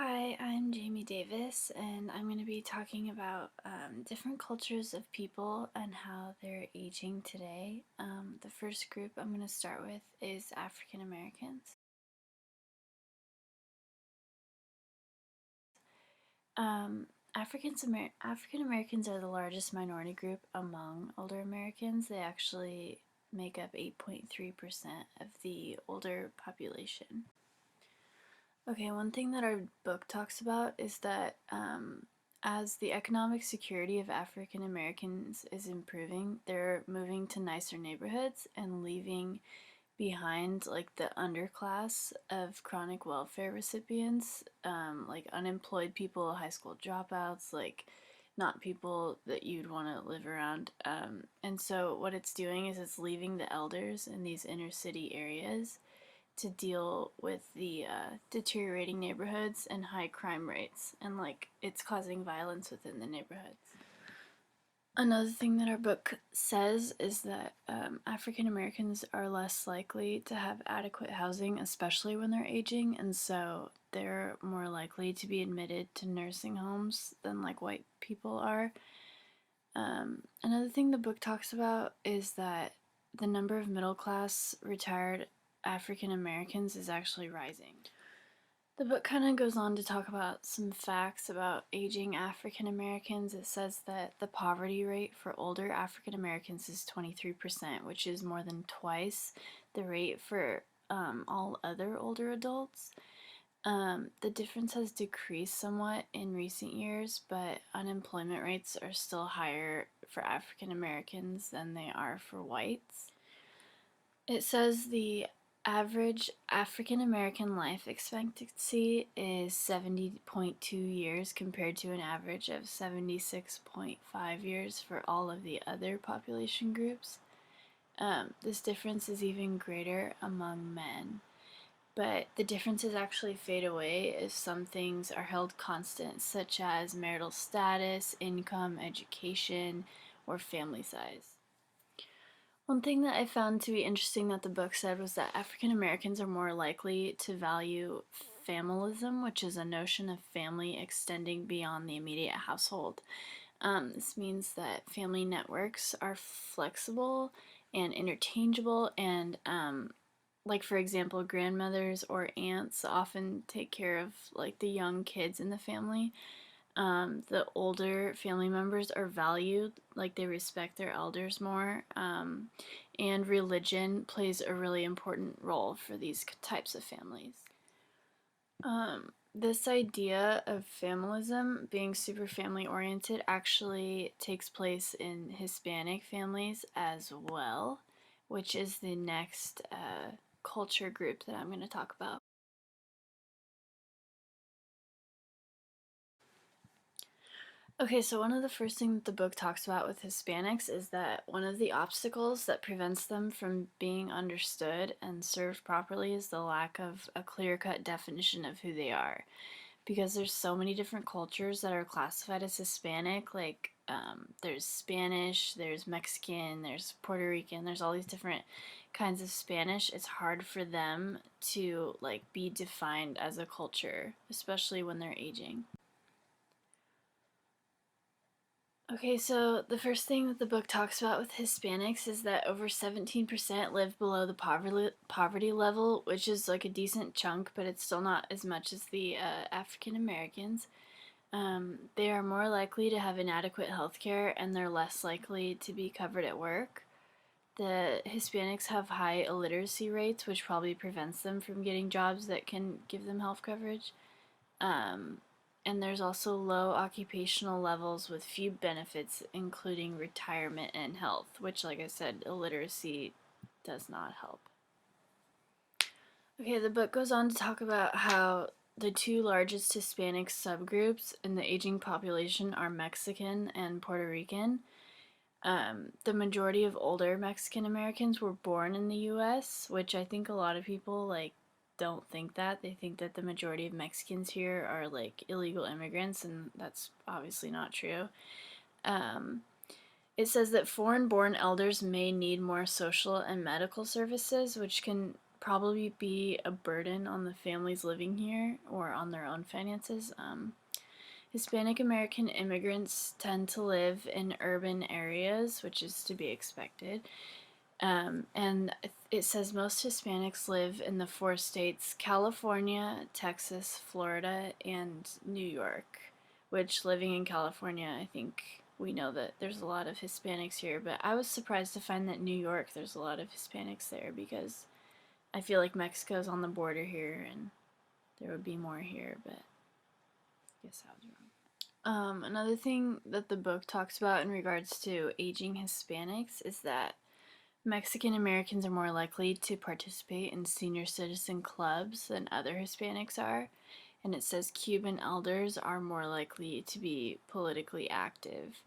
Hi, I'm Jamie Davis, and I'm going to be talking about different cultures of people and how they're aging today. The first group I'm going to start with is African Americans. Um, African Americans are the largest minority group among older Americans. They actually make up 8.3% of the older population. Okay, one thing that our book talks about is that as the economic security of African Americans is improving, they're moving to nicer neighborhoods and leaving behind like the underclass of chronic welfare recipients, like unemployed people, high school dropouts, like not people that you'd want to live around. And so what it's doing is it's leaving the elders in these inner city areas to deal with the deteriorating neighborhoods and high crime rates, and like it's causing violence within the neighborhoods. Another thing that our book says is that African Americans are less likely to have adequate housing, especially when they're aging, and so they're more likely to be admitted to nursing homes than like white people are. Another thing the book talks about is that the number of middle class retired African Americans is actually rising. The book kind of goes on to talk about some facts about aging African Americans. It says that the poverty rate for older African Americans is 23%, which is more than twice the rate for all other older adults. The difference has decreased somewhat in recent years, but unemployment rates are still higher for African Americans than they are for whites. It says the average African American life expectancy is 70.2 years compared to an average of 76.5 years for all of the other population groups. This difference is even greater among men. But the differences actually fade away if some things are held constant, such as marital status, income, education, or family size. One thing that I found to be interesting that the book said was that African Americans are more likely to value familism, which is a notion of family extending beyond the immediate household. This means that family networks are flexible and interchangeable, and like for example, grandmothers or aunts often take care of like the young kids in the family. The older family members are valued, like they respect their elders more, and religion plays a really important role for these types of families. This idea of familism being super family oriented actually takes place in Hispanic families as well, which is the next culture group that I'm going to talk about. Okay, so one of the first things that the book talks about with Hispanics is that one of the obstacles that prevents them from being understood and served properly is the lack of a clear-cut definition of who they are. Because there's so many different cultures that are classified as Hispanic, like there's Spanish, there's Mexican, there's Puerto Rican, there's all these different kinds of Spanish. It's hard for them to like be defined as a culture, especially when they're aging. Okay, so the first thing that the book talks about with Hispanics is that over 17% live below the poverty level, which is like a decent chunk, but it's still not as much as the African Americans. They are more likely to have inadequate health care and they're less likely to be covered at work. The Hispanics have high illiteracy rates, which probably prevents them from getting jobs that can give them health coverage. Um, and there's also low occupational levels with few benefits, including retirement and health, which, like I said, illiteracy does not help. Okay, the book goes on to talk about how the two largest Hispanic subgroups in the aging population are Mexican and Puerto Rican. The majority of older Mexican Americans were born in the U.S., which I think a lot of people like don't think that. They think that the majority of Mexicans here are like illegal immigrants, and that's obviously not true. Um, it says that foreign born elders may need more social and medical services, which can probably be a burden on the families living here or on their own finances. Hispanic American immigrants tend to live in urban areas, which is to be expected. And it says most Hispanics live in the four states: California, Texas, Florida, and New York. Which, living in California, I think we know that there's a lot of Hispanics here, but I was surprised to find that New York, there's a lot of Hispanics there, because I feel like Mexico's on the border here and there would be more here, but I guess I was wrong. Another thing that the book talks about in regards to aging Hispanics is that Mexican Americans are more likely to participate in senior citizen clubs than other Hispanics are. And it says Cuban elders are more likely to be politically active.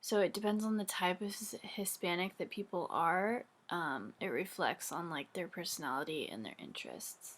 So it depends on the type of Hispanic that people are. It reflects on like their personality and their interests.